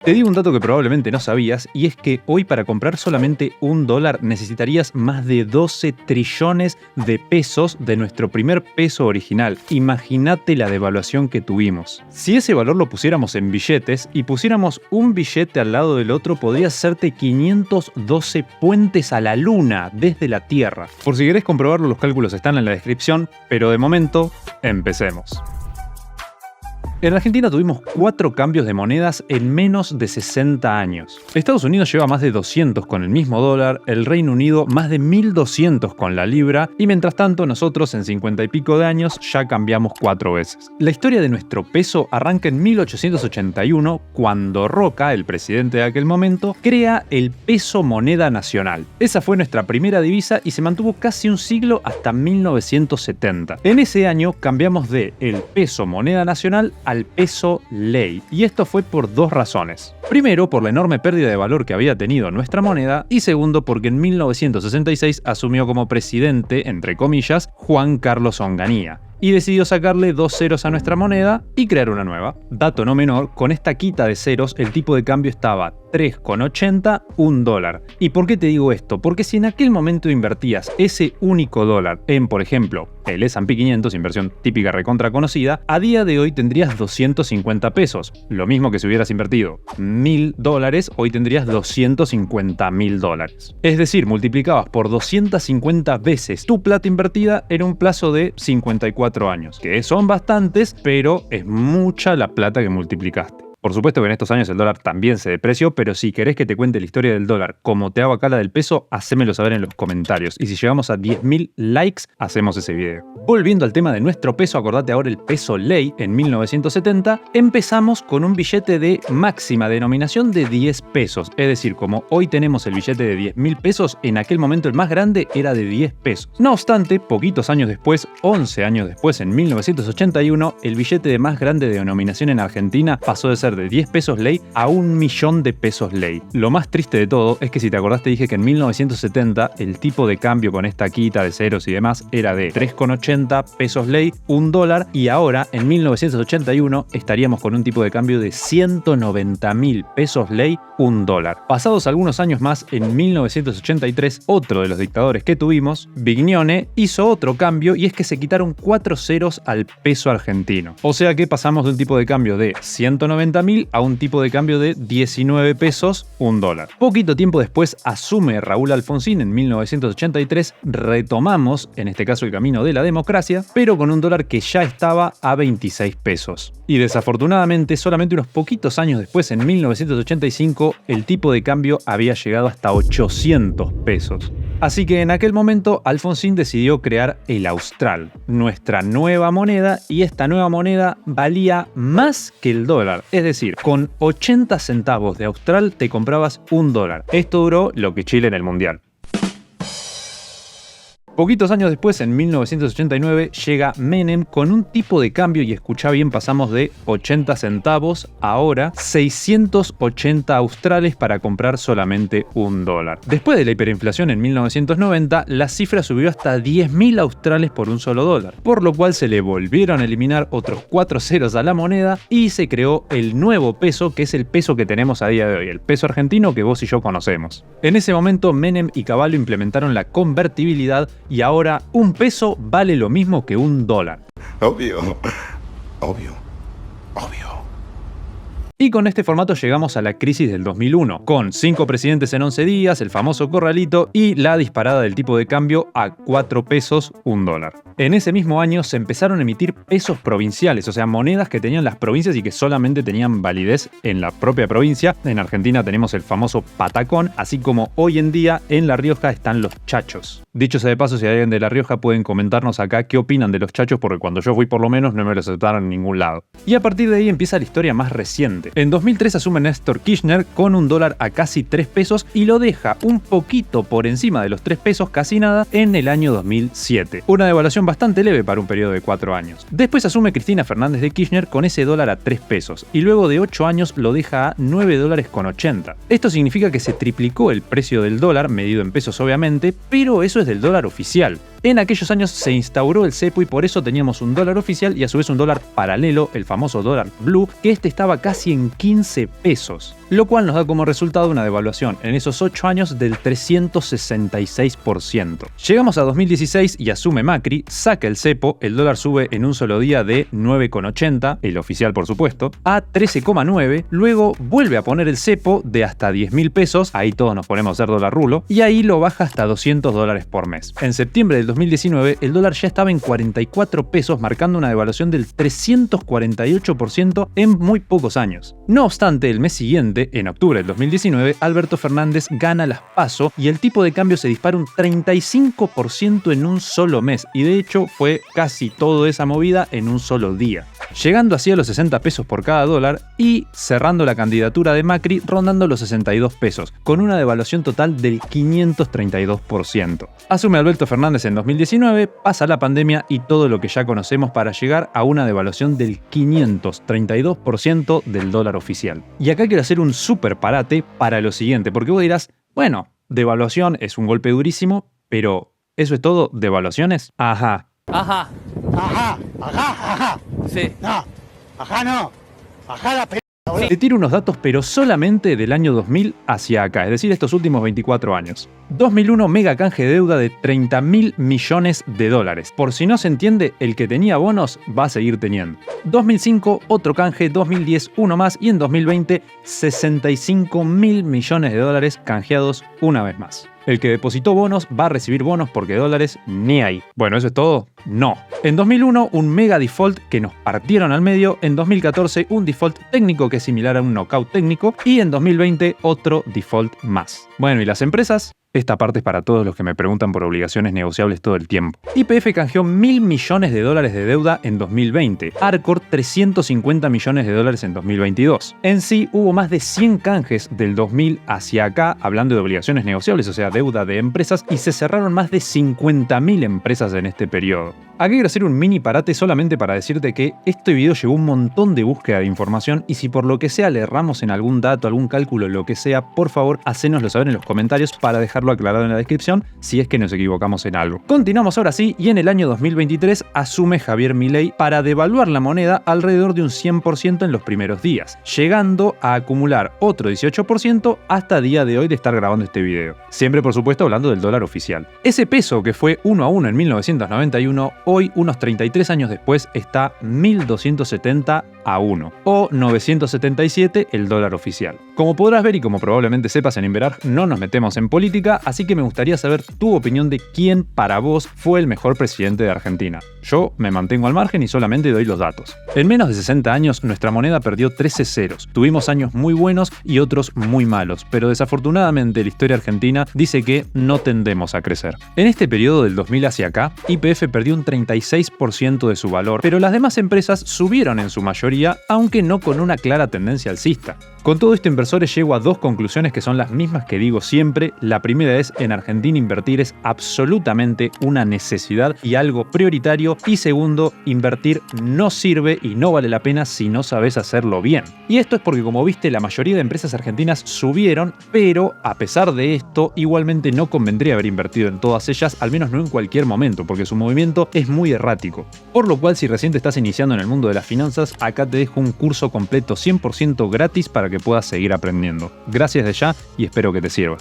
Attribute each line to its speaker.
Speaker 1: Te digo un dato que probablemente no sabías, y es que hoy para comprar solamente $1 necesitarías más de 12 trillones de pesos de nuestro primer peso original. Imagínate la devaluación que tuvimos. Si ese valor lo pusiéramos en billetes y pusiéramos un billete al lado del otro, podría hacerte 512 puentes a la luna desde la Tierra. Por si querés comprobarlo, los cálculos están en la descripción, pero de momento, empecemos. En Argentina tuvimos 4 cambios de monedas en menos de 60 años. Estados Unidos lleva más de 200 con el mismo dólar, el Reino Unido más de 1200 con la libra, y mientras tanto nosotros en 50 y pico de años ya cambiamos 4 veces. La historia de nuestro peso arranca en 1881, cuando Roca, el presidente de aquel momento, crea el peso moneda nacional. Esa fue nuestra primera divisa y se mantuvo casi un siglo hasta 1970. En ese año cambiamos de el peso moneda nacional al peso ley, y esto fue por 2 razones. Primero, por la enorme pérdida de valor que había tenido nuestra moneda, y segundo, porque en 1966 asumió como presidente, entre comillas, Juan Carlos Onganía, y decidió sacarle 2 ceros a nuestra moneda y crear una nueva. Dato no menor, con esta quita de ceros el tipo de cambio estaba 3,80 $1. ¿Y por qué te digo esto? Porque si en aquel momento invertías ese único dólar en, por ejemplo, el S&P 500, inversión típica recontra conocida, a día de hoy tendrías 250 pesos. Lo mismo que si hubieras invertido $1000, hoy tendrías $250.000. Es decir, multiplicabas por 250 veces tu plata invertida en un plazo de 54 años, que son bastantes, pero es mucha la plata que multiplicaste. Por supuesto que en estos años el dólar también se depreció, pero si querés que te cuente la historia del dólar como te hago acá la del peso, hacémelo saber en los comentarios. Y si llegamos a 10.000 likes, hacemos ese video. Volviendo al tema de nuestro peso, acordate ahora el peso ley en 1970, empezamos con un billete de máxima denominación de 10 pesos. Es decir, como hoy tenemos el billete de 10.000 pesos, en aquel momento el más grande era de 10 pesos. No obstante, poquitos años después, 11 años después, en 1981, el billete de más grande de denominación en Argentina pasó de ser de 10 pesos ley a 1.000.000 de pesos ley. Lo más triste de todo es que, si te acordás, te dije que en 1970 el tipo de cambio con esta quita de ceros y demás era de 3,80 pesos ley, $1, y ahora en 1981 estaríamos con un tipo de cambio de 190.000 pesos ley, $1. Pasados algunos años más, en 1983, otro de los dictadores que tuvimos, Vignone, hizo otro cambio, y es que se quitaron 4 ceros al peso argentino. O sea que pasamos de un tipo de cambio de 190.000 a un tipo de cambio de 19 pesos, $1. Poquito tiempo después asume Raúl Alfonsín en 1983, retomamos, en este caso, el camino de la democracia, pero con un dólar que ya estaba a 26 pesos. Y desafortunadamente, solamente unos poquitos años después, en 1985, el tipo de cambio había llegado hasta 800 pesos. Así que en aquel momento Alfonsín decidió crear el Austral, nuestra nueva moneda, y esta nueva moneda valía más que el dólar. Es decir, con 80 centavos de Austral te comprabas $1. Esto duró lo que Chile en el Mundial. Poquitos años después, en 1989, llega Menem con un tipo de cambio, y escuchá bien, pasamos de 80 centavos a ahora 680 australes para comprar solamente $1. Después de la hiperinflación en 1990, la cifra subió hasta 10.000 australes por un solo dólar, por lo cual se le volvieron a eliminar otros 4 ceros a la moneda y se creó el nuevo peso, que es el peso que tenemos a día de hoy, el peso argentino que vos y yo conocemos. En ese momento, Menem y Cavallo implementaron la convertibilidad, y ahora un peso vale lo mismo que $1.
Speaker 2: Obvio.
Speaker 1: Y con este formato llegamos a la crisis del 2001, con 5 presidentes en 11 días, el famoso corralito y la disparada del tipo de cambio a 4 pesos, $1. En ese mismo año se empezaron a emitir pesos provinciales, o sea, monedas que tenían las provincias y que solamente tenían validez en la propia provincia. En Argentina tenemos el famoso patacón, así como hoy en día en La Rioja están los chachos. Dicho sea de paso, si hay alguien de La Rioja, pueden comentarnos acá qué opinan de los chachos, porque cuando yo fui, por lo menos, no me los aceptaron en ningún lado. Y a partir de ahí empieza la historia más reciente. En 2003 asume Néstor Kirchner con un dólar a casi 3 pesos y lo deja un poquito por encima de los 3 pesos, casi nada, en el año 2007. Una devaluación bastante leve para un periodo de 4 años. Después asume Cristina Fernández de Kirchner con ese dólar a 3 pesos y luego de 8 años lo deja a $9,80. Esto significa que se triplicó el precio del dólar, medido en pesos obviamente, pero eso es del dólar oficial. En aquellos años se instauró el cepo y por eso teníamos un dólar oficial y a su vez un dólar paralelo, el famoso dólar blue, que este estaba casi en 15 pesos. Lo cual nos da como resultado una devaluación en esos 8 años del 366%. Llegamos a 2016 y asume Macri, saca el cepo, el dólar sube en un solo día de 9,80, el oficial por supuesto, a 13,9, luego vuelve a poner el cepo de hasta 10.000 pesos, ahí todos nos ponemos a hacer dólar rulo, y ahí lo baja hasta $200 por mes. En septiembre del 2019 el dólar ya estaba en 44 pesos, marcando una devaluación del 348% en muy pocos años. No obstante, el mes siguiente, en octubre del 2019, Alberto Fernández gana las PASO y el tipo de cambio se dispara un 35% en un solo mes, y de hecho fue casi toda esa movida en un solo día, llegando así a los 60 pesos por cada dólar y cerrando la candidatura de Macri rondando los 62 pesos, con una devaluación total del 532%. Asume Alberto Fernández en 2019, pasa la pandemia y todo lo que ya conocemos para llegar a una devaluación del 532% del dólar oficial. Y acá quiero hacer un súper parate para lo siguiente, porque vos dirás, bueno, devaluación es un golpe durísimo, pero ¿eso es todo? ¿Devaluaciones? Ajá.
Speaker 2: Ajá. Ajá. Ajá. Ajá. Sí. No. Ajá no. Ajá la p***.
Speaker 1: Te tiro unos datos, pero solamente del año 2000 hacia acá, es decir, estos últimos 24 años. 2001, mega canje de deuda de $30.000 millones. Por si no se entiende, el que tenía bonos va a seguir teniendo. 2005, otro canje, 2010, uno más, y en 2020, $65.000 millones canjeados una vez más. El que depositó bonos va a recibir bonos porque dólares ni hay. Bueno, ¿eso es todo? No. En 2001, un mega default que nos partieron al medio. En 2014, un default técnico que es similar a un knockout técnico. Y en 2020, otro default más. Bueno, ¿y las empresas? Esta parte es para todos los que me preguntan por obligaciones negociables todo el tiempo. YPF canjeó $1.000 millones de deuda en 2020. Arcor, $350 millones en 2022. En sí, hubo más de 100 canjes del 2000 hacia acá, hablando de obligaciones negociables, o sea, deuda de empresas, y se cerraron más de 50.000 empresas en este periodo. Aquí quiero hacer un mini parate solamente para decirte que este video llevó un montón de búsqueda de información y si por lo que sea le erramos en algún dato, algún cálculo, lo que sea, por favor, hacénoslo saber en los comentarios para dejarlo aclarado en la descripción si es que nos equivocamos en algo. Continuamos ahora sí, y en el año 2023 asume Javier Milei para devaluar la moneda alrededor de un 100% en los primeros días, llegando a acumular otro 18% hasta día de hoy de estar grabando este video. Siempre, por supuesto, hablando del dólar oficial. Ese peso que fue 1 a 1 en 1991, hoy, unos 33 años después, está 1.270 a 1, o 977 el dólar oficial. Como podrás ver y como probablemente sepas, en Inverarg no nos metemos en política, así que me gustaría saber tu opinión de quién para vos fue el mejor presidente de Argentina. Yo me mantengo al margen y solamente doy los datos. En menos de 60 años, nuestra moneda perdió 13 ceros. Tuvimos años muy buenos y otros muy malos, pero desafortunadamente la historia argentina dice que no tendemos a crecer. En este periodo del 2000 hacia acá, YPF perdió un 36% de su valor, pero las demás empresas subieron en su mayoría, aunque no con una clara tendencia alcista. Con todo esto, inversores, llego a dos conclusiones que son las mismas que digo siempre. La primera es, en Argentina invertir es absolutamente una necesidad y algo prioritario. Y segundo, invertir no sirve y no vale la pena si no sabes hacerlo bien. Y esto es porque, como viste, la mayoría de empresas argentinas subieron, pero a pesar de esto, igualmente no convendría haber invertido en todas ellas, al menos no en cualquier momento, porque su movimiento es muy errático. Por lo cual, si recién te estás iniciando en el mundo de las finanzas, acá te dejo un curso completo 100% gratis para que puedas seguir aprendiendo. Gracias de ya y espero que te sirva.